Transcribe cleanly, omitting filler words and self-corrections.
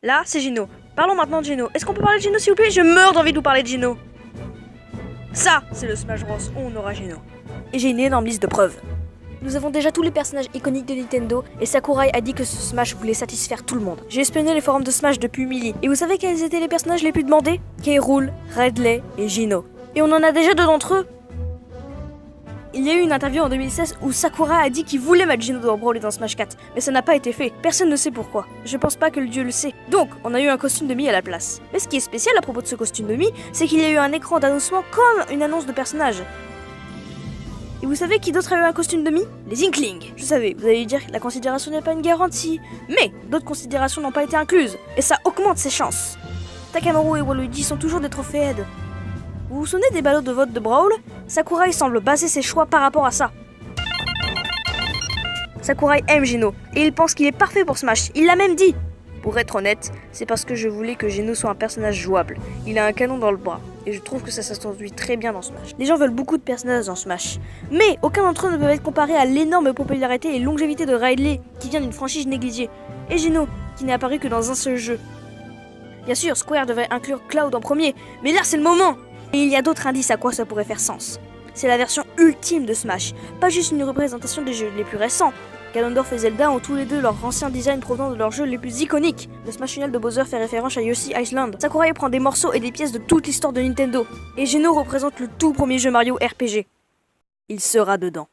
Là, c'est Geno. Parlons maintenant de Geno. Est-ce qu'on peut parler de Geno, s'il vous plaît? Je meurs d'envie de vous parler de Geno. Ça, c'est le Smash Bros où on aura Geno. Et j'ai une énorme liste de preuves. Nous avons déjà tous les personnages iconiques de Nintendo, et Sakurai a dit que ce Smash voulait satisfaire tout le monde. J'ai espionné les forums de Smash depuis Millie, et vous savez quels étaient les personnages les plus demandés? K. Rool, Ridley et Geno. Et on en a déjà deux d'entre eux. Il y a eu une interview en 2016 où Sakurai a dit qu'il voulait mettre Geno dans Brawl et dans Smash 4, mais ça n'a pas été fait. Personne ne sait pourquoi. Je pense pas que le dieu le sait. Donc, on a eu un costume de Mii à la place. Mais ce qui est spécial à propos de ce costume de Mii, c'est qu'il y a eu un écran d'annoncement comme une annonce de personnage. Et vous savez qui d'autre a eu un costume de Mii? Les Inklings. Je savais, vous allez dire que la considération n'est pas une garantie. Mais d'autres considérations n'ont pas été incluses. Et ça augmente ses chances. Takamaru et Waluigi sont toujours des trophées aides. Vous vous souvenez des ballots de vote de Brawl? Sakurai semble baser ses choix par rapport à ça. Sakurai aime Geno, et il pense qu'il est parfait pour Smash, il l'a même dit. Pour être honnête, c'est parce que je voulais que Geno soit un personnage jouable. Il a un canon dans le bras, et je trouve que ça s'introduit très bien dans Smash. Les gens veulent beaucoup de personnages dans Smash, mais aucun d'entre eux ne peut être comparé à l'énorme popularité et longévité de Ridley, qui vient d'une franchise négligée, et Geno, qui n'est apparu que dans un seul jeu. Bien sûr, Square devait inclure Cloud en premier, mais là c'est le moment! Et il y a d'autres indices à quoi ça pourrait faire sens. C'est la version ultime de Smash, pas juste une représentation des jeux les plus récents. Ganondorf et Zelda ont tous les deux leur ancien design provenant de leurs jeux les plus iconiques. Le Smash final de Bowser fait référence à Yoshi Island. Sakurai prend des morceaux et des pièces de toute l'histoire de Nintendo. Et Geno représente le tout premier jeu Mario RPG. Il sera dedans.